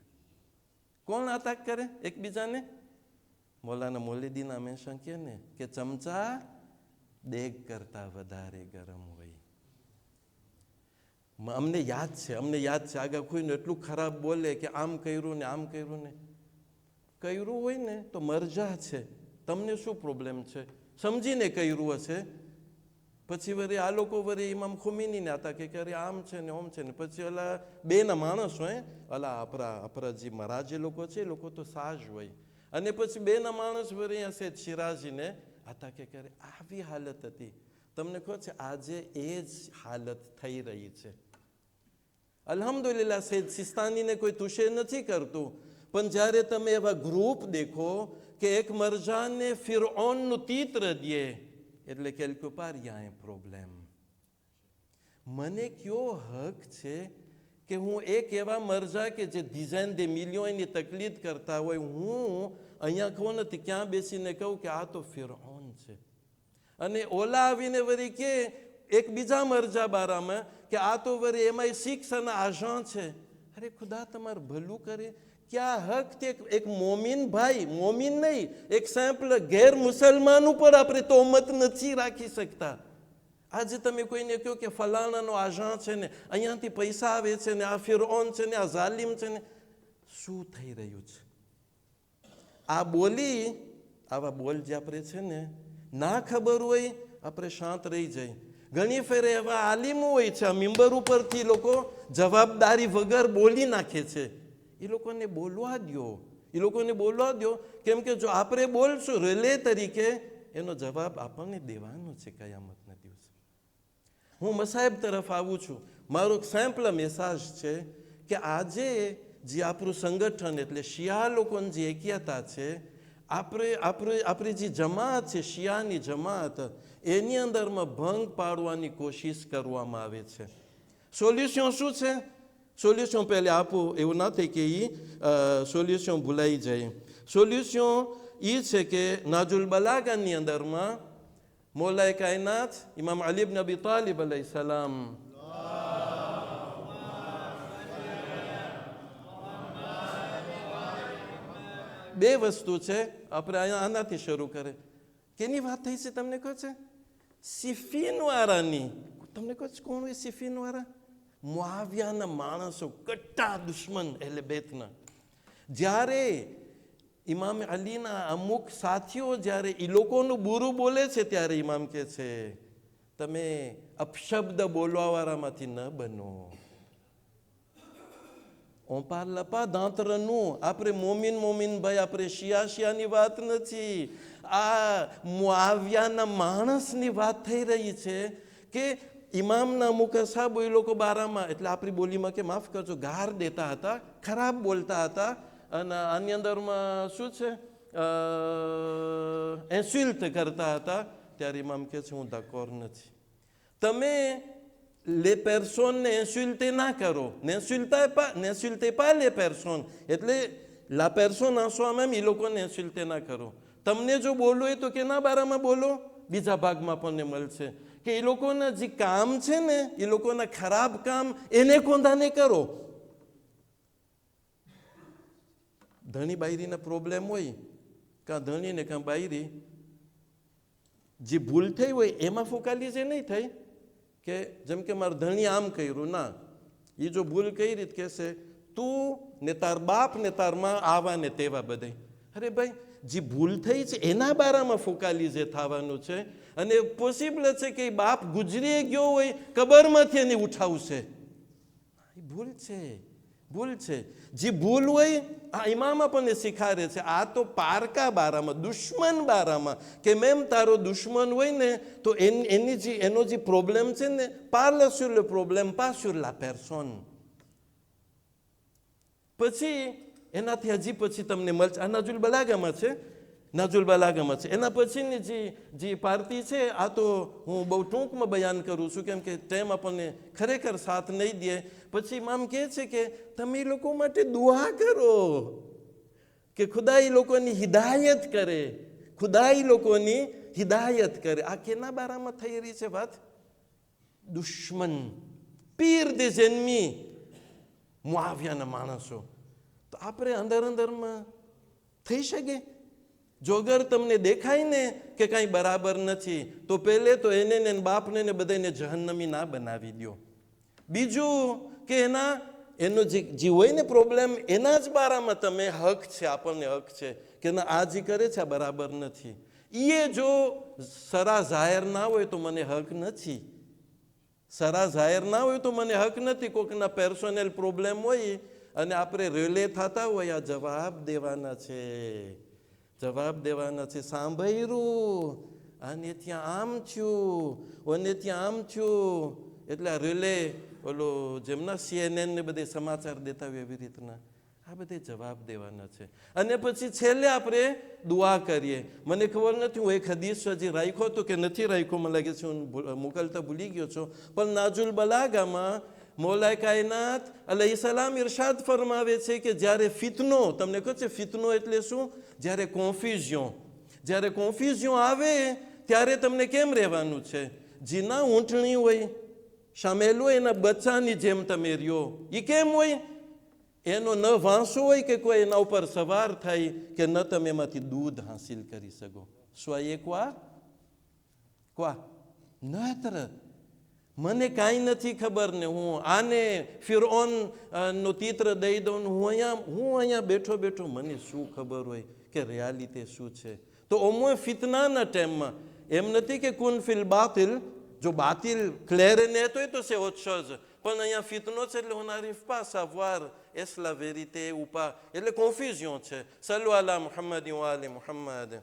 કોણ આતા કરે એકબીજાને? મૌલાના મૌલિદીન હંમેશા કહે ને કે ચમચા દેગ કરતા વધારે ગરમ હોય. અમને યાદ છે આગળ કોઈને એટલું ખરાબ બોલે કે આમ કર્યું ને આમ કર્યું ને. કર્યું હોય ને તો મરજા છે, તમને શું પ્રોબ્લેમ છે? સમજીને કર્યું હશે. પછી વળી આ લોકો વળી ઇમામ ખોમીનીને હતા કે અરે આમ છે ને ઓમ છે ને. પછી ઓલા બેના માણસ હોય, ઓલા આપણા જે મહારાજે લોકો છે એ લોકો તો સાજ હોય. અને પછી બેના માણસ વળી હશે શિરાજીને હતા કે અરે આવી હાલત હતી. તમને કહો છે આજે એ જ હાલત થઈ રહી છે. અલ્હમ્દુલિલ્લાહ સૈયદ સિસ્તાનીને કોઈ તુષે નથી કરતું, પણ જ્યારે તમે એવા ગ્રુપ દેખો કે એક મરજાને ફિરઓનનું તીત્ર દે એટલે quelque part y a un problem. મને કયો હક છે કે હું એક એવા મરજા કે જે dizaines de millionsની તકલીફ કરતા હોય, હું અહીંયા કહું નથી ક્યાં બેસીને કહું કે આ તો ફિરઓન છે. અને ઓલા આવીને વળી કે એક બીજા મરજા બારામાં કે આ તો વળી એમાં શિક્ષાના આઝા છે. અરે ખુદા તમારું ભલું કરે. ક્યાં હક તે એક મોમિન ભાઈ, મોમિન નહીં, એક સેમ્પલ ગેર મુસલમાન ઉપર આપણે તોહમત નથી રાખી શકતા. આજે તમે કોઈને કહો કે ફલાણાનો આઝા છે ને અહીંયાથી પૈસા આવે છે ને આ ફિરઓન છે ને આ ઝાલિમ છે ને, શું થઈ રહ્યું છે? આવા બોલ જે આપણે છે ને ના ખબર હોય આપણે શાંત રહી જાય. ઘણી ફેરે એવા આલિમો હોય છે આ મિંબર ઉપરથી લોકો જવાબદારી વગર બોલી નાખે છે. એ લોકોને બોલવા દો, કેમ કે જો આપણે બોલશું રિલે તરીકે એનો જવાબ આપણને દેવાનો છે કયામતના દિવસે. હું મસાહેબ તરફ આવું છું. મારો સેમ્પલ મેસેજ છે કે આજે જે આપણું સંગઠન એટલે શિયા લોકોની જે એકતા છે, આપણી જે જમાત છે શિયાની જમાત, એની અંદરમાં ભંગ પાડવાની કોશિશ કરવામાં આવે છે. સોલ્યુશન શું છે? સોલ્યુશન પહેલે આપો, એવું ના થાય કે એ સોલ્યુશન ભૂલાઈ જાય. સોલ્યુશન એ છે કે નાજુલ બલાગાની અંદરમાં મૌલાએ કાયનાત ઇમામ અલી ઇબ્ન અબી તાલિબ અલૈહિ સલામ બે વસ્તુ છે. આપણે અહીંયા આનાથી શરૂ કરે. કેની વાત થઈ છે તમને કહો છે? સિફીન વાળાની. તમને કહો છે કોણ હોય સિફીન વાળા? મુઆવિયાના માણસો, કટ્ટા દુશ્મન અહેલે બેતના. જ્યારે ઇમામ અલીના અમુક સાથીઓ જ્યારે એ લોકોનું બુરું બોલે છે ત્યારે ઇમામ કહે છે તમે અપશબ્દ બોલવાવાળામાંથી ન બનો. ઓંપાર લપા દાંતરનું આપણે મોમિન ભાઈ, આપણે શિયાની વાત નથી, આ મુઆવિયાના માણસની વાત થઈ રહી છે કે ઇમામના અમુક સાહેબ એ લોકો બારામાં એટલે આપણી બોલીમાં કે માફ કરજો ગાર દેતા હતા, ખરાબ બોલતા હતા. અને આની અંદરમાં શું છે ઇન્સલ્ટ કરતા હતા. ત્યારે ઇમામ કહે છે હું d'accord નથી. તમે les personnes ne insultez ના કરો, n'insultez pas les personnes, એટલે la personne en soi-même એ લોકોને insultez ના કરો. તમને જો બોલવું હોય તો કેના બારામાં બોલો? બીજા ભાગમાં પણ મળશે કે એ લોકોના જે કામ છે ને એ લોકોના ખરાબ કામ એને કોંધાને કરો. ધણી બાયરીના પ્રોબ્લેમ હોય, કાં ધણી ને કાં બાયરી, જે ભૂલ થઈ હોય એમાં ફોકાલીઝ નહીં થઈ કે જેમ કે મારા ધણી આમ કર્યું. ના, એ જો ભૂલ કરી રીત કહેશે તું ને તાર બાપ ને તાર માં આવા ને તેવા બધા. અરે ભાઈ, જે ભૂલ થઈ છે એના બારામાં ફોકાલીઝ થવાનું છે. અને પોસિબલ છે કે બાપ ગુજરી ગયો હોય, કબરમાંથી એને ઉઠાવશે. એ ભૂલ છે. ભૂલ છે. જે ભૂલ હોય આ ઇમામ આપણને શીખાડે છે. આ તો પારકા બારામાં, દુશ્મન બારામાં, કે મેમ તારો દુશ્મન હોય ને તો એનો જે પ્રોબ્લેમ છે ને, parle sur le problème, pas sur la personne. પછી એનાથી હજી પછી તમને મળશે. આ નાજુલ બલાગામાં છે, નાજુલ બલાગામાં છે. એના પછીની જે પાર્ટી છે, આ તો હું બહુ ટૂંકમાં બયાન કરું છું, કેમ કે ટાઈમ આપણને ખરેખર સાથ નહીં દે. પછી ઇમામ કહે છે કે તમે લોકો માટે દુઆ કરો કે ખુદાઈ લોકોની હિદાયત કરે, ખુદાઈ લોકોની હિદાયત કરે. આ કેના બારામાં થઈ રહી છે વાત? દુશ્મન, પીર des ennemis, મુઆવિયાના માણસો. તો આપણે અંદરમાં થઈ શકે? જો અગર તમને દેખાય ને કે કાંઈ બરાબર નથી, તો પહેલે તો એને ને બાપને ને બધાને જહન્નમી ના બનાવી દો. બીજું કે એનો જે હોય ને પ્રોબ્લેમ, એના જ બારામાં તમે હક છે, આપણને હક છે કે ના આ જે કરે છે આ બરાબર નથી. એ જો સરા જાહેર ના હોય તો મને હક નથી. સરા જાહેર ના હોય તો મને હક નથી. કોઈકના પર્સનલ પ્રોબ્લેમ હોય અને આપણે રેલે થતા હોય, આ જવાબ દેવાના છે, જવાબ દેવાના છે. સાંભળ્યું, અને ત્યાં આમ થયું, અને ત્યાં આમ થયું, એટલે આ રેલે ઓલો જેમના CNN ને બધે સમાચાર દેતા હોય એવી રીતના આ બધે જવાબ દેવાના છે. અને પછી છેલ્લે આપણે દુઆ કરીએ. મને ખબર નથી હું એક હદીસ હજી રાખ્યો હતો કે નથી રાખ્યો, મને લાગે છે હું મોકલતા ભૂલી ગયો છું. પણ નાજુલ બલાગામાં મૌલાએ કાયનાત અલૈહિસ્સલામ ઇરશાદ ફરમાવે છે કે જ્યારે ફિતનો, તમને કહે છે ફિતનો એટલે શું? જ્યારે કોન્ફ્યુઝન આવે ત્યારે તમને કેમ રહેવાનું છે? જીના ઊંટણી હોય, શામેલો એના બચ્ચાની જેમ તમે રહ્યો. એ કેમ હોય? એનો ન વાંસો હોય કે કોઈ એના ઉપર સવાર થાય કે ન તમે એમાંથી દૂધ હાંસિલ કરી શકો. સોયે ક્વા નત્ર મને કાંઈ નથી ખબર ને હું આને ફિરઓન નો ચિત્ર દઈ દઉં, હું અહીંયા બેઠો બેઠો મને શું ખબર હોય કે રિયાલિટી શું છે? તો ઓમો ફિતનાના ટાઈમમાં એમ નથી કે કુન ફિલ બાતિલ, જો બાતિલ ક્લેરેનેટ હોય તો છે ઓછો જ, પણ અહીંયા ફિતનો છે એટલે on n'arrive pas à savoir est-ce la vérité ou pas, એટલે confusion છે. સલ્લુ અલા મુહમ્મદ વ આલી મુહમ્મદ.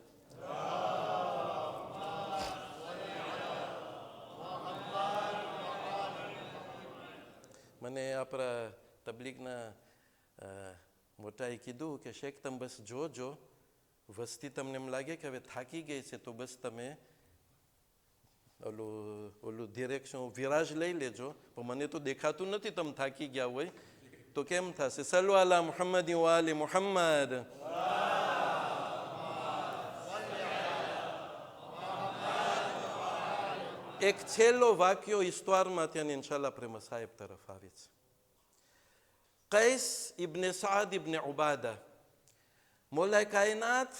મને આપણા તબલીગના મોટાએ કીધું કે શેખ તમે બસ જોજો, વસ્તી તમને એમ લાગે કે હવે થાકી ગઈ છે તો બસ તમે ઓલું ડિરેક્શન વિરાજ લઈ લેજો. પણ મને તો દેખાતું નથી તમે થાકી ગયા હોય તો કેમ થશે? સલ્લુ અલા મુહમ્મદ વ આલી મુહમ્મદ. એક છેલ્લો વાક્યો ઇસ્તવારમાં ત્યાં ઇન્શાલ્લાહ પ્રેમ સાહેબ તરફ આવે છે. કૈસ ઇબ્ને સાદ ઇબ્ને ઉબાદા મૌલાએ કાયનાત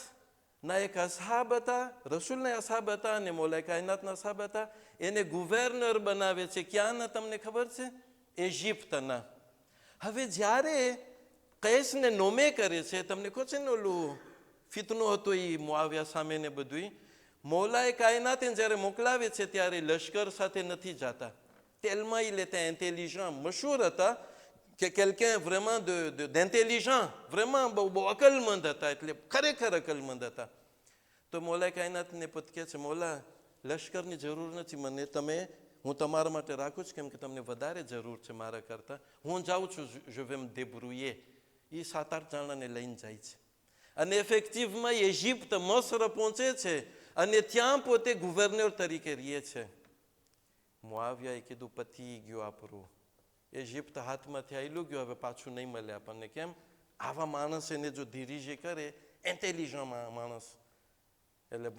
ના એક અસહાબ હતા, રસૂલના અસહાબ હતા અને મૌલાએ કાયનાતના અસહાબ હતા. એને ગુવર્નર બનાવે છે. ક્યાંના તમને ખબર છે? ઇજિપ્તના. હવે જ્યારે કૈસને નોમે કરે છે, તમને કહો છે ને ઓલું ફિતનો હતો એ મુઆવિયા સામે ને બધું, મૌલાએ કાયનાતને જ્યારે મોકલાવે છે ત્યારે લશ્કર સાથે નથી જતા. તેલમાં il était intelligent, મશહૂર હતા કે quelqu'un vraiment d'intelligent, vraiment બહુ અકલમંદ હતા, એટલે ખરેખર અકલમંદ હતા. તો મૌલાએ કાયનાતને પોત કહે છે મૌલા લશ્કરની જરૂર નથી મને, હું તમારા માટે રાખું છું કેમ કે તમને વધારે જરૂર છે મારા કરતાં. હું જાઉં છું, je vais me débrouiller. એ 7-8 જણાને લઈને જાય છે અને ઇફેક્ટિવમાં ઇજિપ્ત મસ્ર પહોંચે છે અને ત્યાં પોતે ગુવર્નર તરીકે રહે છે. મુઆવિયાએ કીધું પતી ગયું આપણું, ઇજિપ્ત હાથમાંથી આવેલું ગયું, હવે પાછું નહીં મળે આપણને. કેમ? આવા માણસ એને જો ધીરીજી કરે, ઇન્ટેલિજન્ટ માણસ, એટલે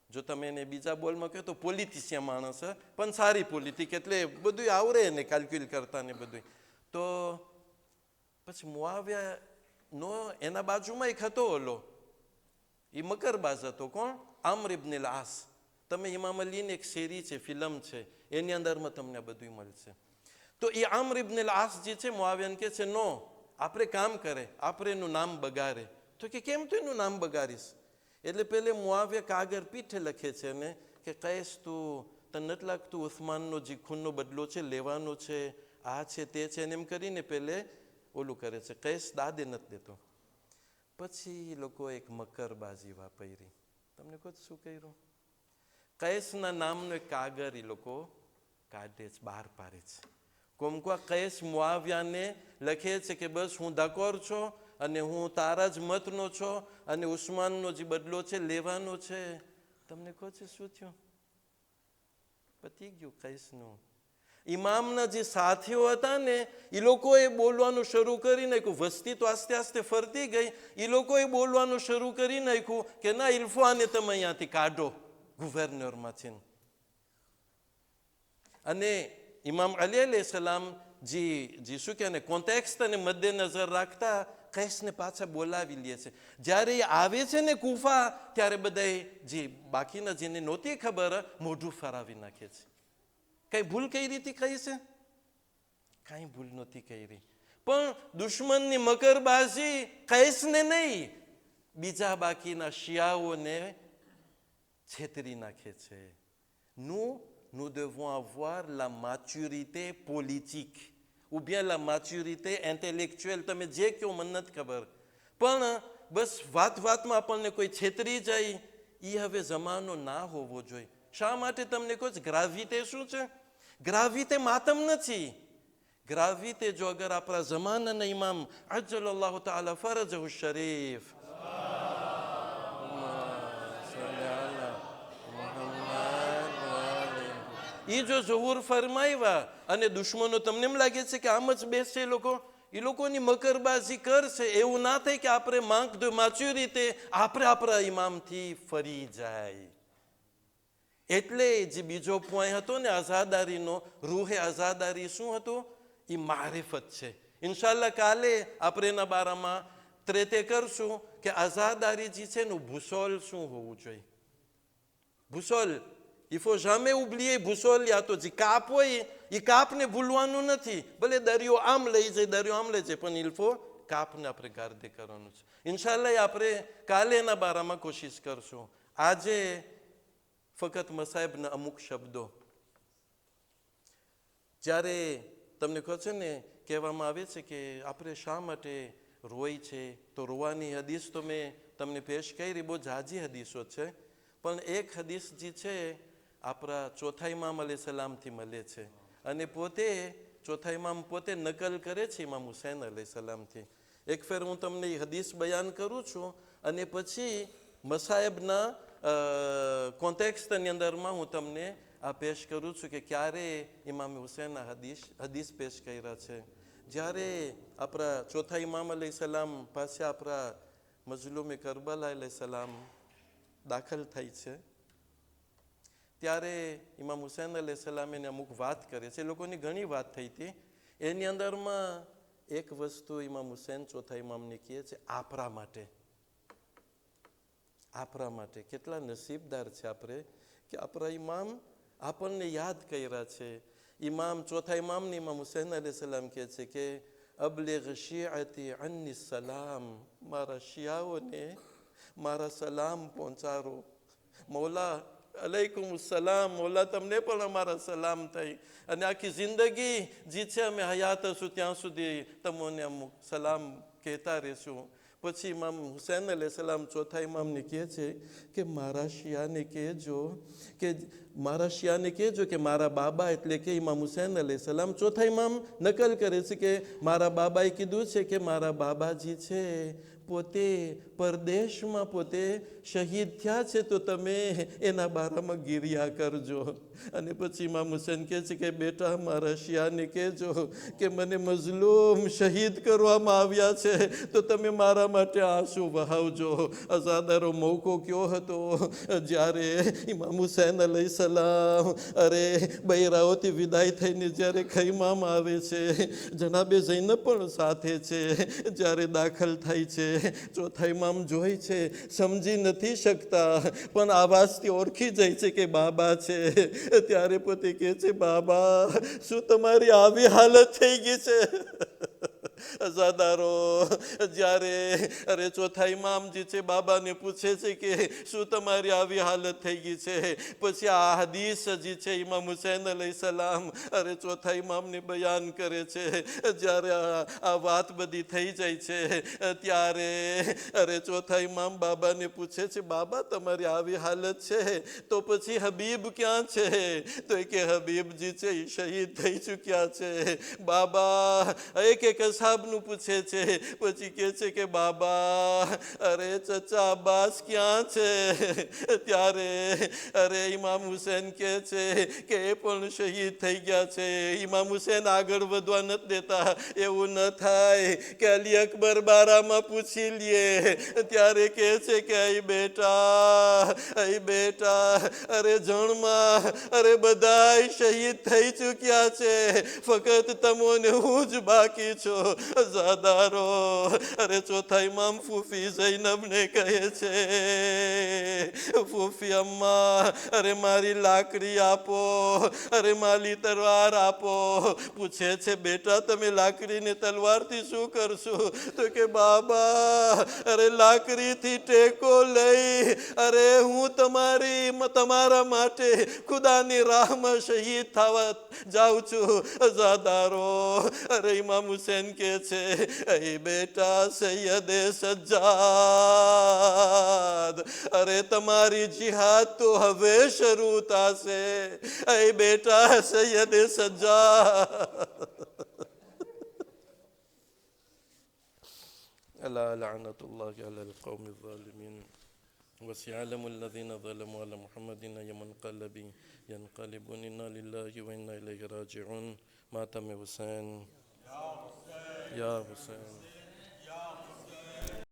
જો તમે એને બીજા બોલમાં કહો તો પોલિટિશિયન માણસ, પણ સારી પોલિટિક, એટલે બધું આવડે એને કેલ્ક્યુલ કરતા ને બધું. તો પછી મુઆવિયાનો એના બાજુમાં એક હતો ઓલો, એ મકરબાજ હતો. કોણ? આમ્ર ઇબ્ન અલ-આસ. તમે ઇમામ અલીની એક શેરી છે, ફિલ્મ છે, એની અંદરમાં તમને બધું મળશે. તો એ આમ્ર ઇબ્ન અલ-આસ જે છે મુઆવિયાને કહે છે નો, આપણે કામ કરે, આપણે એનું નામ બગાડે. તો કે કેમ તું એનું નામ બગાડીશ? એટલે પેલે મુઆવિયા કાગળ પીઠે લખે છે ને કે કૈસ તું તને નથી લાગતું ઉસ્માનનો જે ખૂનનો બદલો છે લેવાનો છે, આ છે તે છે, એમ કરીને પેલે ઓલું કરે છે. કૈસ દાદે નથી દેતો. પછી એ લોકો એક મકરબાજી વાપરી. તમને કહું શું કર્યું? કૈસના નામનો એક કાગળ એ લોકો કાઢે છે, બહાર પાડે છે. કોમકા કૈસ મુઆવિયાને લખે છે કે બસ હું ધકોર છો અને હું તારા જ મતનો છો અને ઉસ્માનનો જે બદલો છે લેવાનો છે. તમને કહો છે શું થયું? પતી ગયું કૈસનું. ઇમામના જે સાથીઓ હતા ને એ લોકોએ બોલવાનું શરૂ કરી નાખ્યું. વસ્તી તો આસ્તે આસ્તે ફરતી ગઈ. એ લોકોએ બોલવાનું શરૂ કરી નાખ્યું કે ના, ઇલ્ફાને તમે અહીંયાથી કાઢો ગુવર્નરમાંથી. અને ઇમામ અલી અલૈહિ સલામ જે શું કહે ને કોન્ટેક્સ્ટ અને મધ્યનજર રાખતા કૈસને પાછા બોલાવી લે છે. જ્યારે એ આવે છે ને કુફા, ત્યારે બધા જે બાકીના જેને નહોતી ખબર મોઢું ફરાવી નાખે છે. કઈ ભૂલ કઈ રીતે કહી છે? કઈ ભૂલ નહોતી કરી. પણ દુશ્મનની મકરબાજી કૈસને નહીં, બીજા બાકીના શિયાઓને છેતરી નાખે છે. Nous devons avoir la maturité politique ou bien la maturité intellectuelle. તમે જે કહો મને નથી ખબર, પણ બસ વાતમાં આપણને કોઈ છેતરી જાય એ હવે જમાનો ના હોવો જોઈએ. શા માટે તમને કહો? ગ્રાવિતે શું છે? ગ્રાવિતે માતમ નથી. ગ્રાવિતે જો અગર આપણા જમાનાના ઇમામ અજ્જલલ્લાહુ તઆલા ફરજહુ શરીફ એ જો ઝહુર ફરમાવ્યા અને દુશ્મનો તમને એમ લાગે છે કે આમ જ બેસશે એ લોકોની મકરબાજી કરશે, એવું ના થાય કે આપણે માંગ દો માચી રીતે આપણે આપણા ઇમામથી ફરી જાય. એટલે જે બીજો પોઈન્ટ હતો ને આઝાદારીનો, રૂહે આઝાદારી શું હતું? એ મારિફત છે. ઇન્શાલ્લાહ કાલે આપણે એના બારામાં ત્રેતે કરશું કે આઝાદારી જે છે એનું ભૂસોલ શું હોવું જોઈએ. ભૂસોલ, il faut jamais oublier ભૂસોલ. યા તો જે કાપ હોય એ કાપને ભૂલવાનું નથી. ભલે દરિયો આમ લઈ જાય પણ il faut કાપને આપણે ગાર્દે કરવાનું છે. ઇન્શાલ્લાહ આપણે કાલે એના બારામાં કોશિશ કરશું. આજે ફક્ત મસાહેબના અમુક શબ્દો. જ્યારે તમને કહો છે ને કહેવામાં આવે છે કે આપણે શા માટે રોય છે, તો રોવાની હદીસ તો મેં તમને પેશ કરી, બહુ જાજી હદીસો છે. પણ એક હદીસ જે છે આપણા ચોથા ઇમામ અલૈહિ સલામથી મળે છે અને પોતે ચોથા ઇમામ પોતે નકલ કરે છે ઇમામ હુસૈન અલૈહિ સલામથી. એક ફેર હું તમને એ હદીસ બયાન કરું છું અને પછી મસાહેબના કોન્ટેક્સ્ટની અંદરમાં હું તમને આ પેશ કરું છું કે ક્યારે ઇમામ હુસૈનના હદીસ પેશ કર્યા છે. જ્યારે આપણા ચોથા ઇમામ અલૈહિ સલામ પાસે આપણા મઝલૂમે કરબલા અલૈહિ સલામ દાખલ થાય છે, ત્યારે ઇમામ હુસૈન અલૈહિ સલામ એને અમુક વાત કરે છે. એ લોકોની ઘણી વાત થઈ હતી. એની અંદરમાં એક વસ્તુ ઇમામ હુસૈન ચોથા ઇમામને કહે છે, આપણા માટે કેટલા નસીબદાર છે આપણે કે આપણા ઇમામ આપણને યાદ કર્યા છે. ઇમામ ચોથા ઇમામને ઇમામ હુસૈન અલૈહિ સલામ કહે છે કે અબલિગ શિયાતી અન્ની સલામ, મારા શિયાઓને મારા સલામ પહોંચાડો. મૌલા અલૈકુમ સલામ, મૌલા તમને પણ અમારા સલામ થઈ અને આખી જિંદગી જે છે અમે હયાત હશું ત્યાં સુધી તમને અમુક સલામ કહેતા રહેશું. પછી ઇમામ હુસૈન અલૈહિ સલામ ચોથા ઇમામને કહે છે કે મારા શિયાને કહેજો કે મારા બાબા એટલે કે ઇમામ હુસૈન અલૈહિ સલામ ચોથા ઇમામ નકલ કરે છે કે મારા બાબાએ કીધું છે કે મારા બાબાજી છે પોતે પરદેશમાં પોતે શહીદ થયા છે, તો તમે એના બારામાં ગિરિયા કરજો. અને પછી ઇમામ હુસૈન કહે છે કે બેટા મારા શિયાને કહેજો કે મને મઝલૂમ શહીદ કરવામાં આવ્યા છે, તો તમે મારા માટે આંસુ વહાવજો. આઝાદારો મોકો કયો હતો જ્યારે ઇમામ હુસૈન અલૈહિ સલામ બૈરાઓથી વિદાય થઈને જ્યારે ખૈમામાં આવે છે, જનાબે ઝૈનબ પણ સાથે છે, જ્યારે દાખલ થાય છે ચોથા ઇમામ જોઈ છે, સમજી નથી શકતા પણ આવાજથી ઓળખી જાય છે કે બાબા છે. ત્યારે પોતે કહે છે બાબા શું તમારી આવી હાલત થઈ ગઈ છે? અઝાદારો જ્યારે અરે ચોથા ઇમામ જે છે બાબાને પૂછે છે કે શું તમારી આવી હાલત થઈ ગઈ છે, પછી આ હદીસ જે છે ઇમામ હુસૈન અલૈહિસ્સલામ અરે ચોથા ઇમામને બયાન કરે છે. જ્યારે આ વાત બધી થઈ જાય છે ત્યારે અરે ચોથા ઇમામ બાબાને પૂછે છે, બાબા તમારી આવી હાલત છે તો પછી હબીબ ક્યાં છે? તો એ કે હબીબજી છે એ શહીદ થઈ ચૂક્યા છે. બાબા એક અસહાબનું પૂછે છે, પછી કે છે કે બાબા અરે ચચા અબ્બાસ ક્યાં છે? ત્યારે અરે ઇમામ હુસૈન કહે છે કે એ પણ શહીદ થઈ ગયા છે. ઇમામ હુસૈન આગળ વધવા નથી દેતા. એવું ન થાય કે અલી અકબર બારામાં પૂછી લઈએ. ત્યારે કહે છે કે અહીં બેટા અરે જણમાં અરે બધાય શહીદ થઈ ચૂક્યા છે, ફક્ત તમોને હું જ બાકી છો. ઝાદારો અરે ચોથા ઇમામ ફૂફી ઝૈનબને કહે છે, ફૂફી અમ્મા અરે મારી લાકડી આપો, અરે મારી તલવાર આપો. પૂછે છે બેટા તમે લાકડીને તલવારથી શું કરશો? તો કે બાબા અરે લાકડીથી ટેકો લઈ અરે હું તમારા માટે ખુદાની રાહમાં શહીદ થવા જાઉં છું. ઝાદારો અરે ઇમામ હુસૈન કહે છે, એ બેટા સૈયદે સજ્જાદ અરે તમારી જિહાદ તો હવે શરૂ થશે. એ બેટા સૈયદે સજ્જાદ ألا لعنة الله على القوم الظالمين وسيعلم الذين ظلموا على محمد ينقلبون إنا لله وإنا إليه راجعون. ماتم حسين يا حسين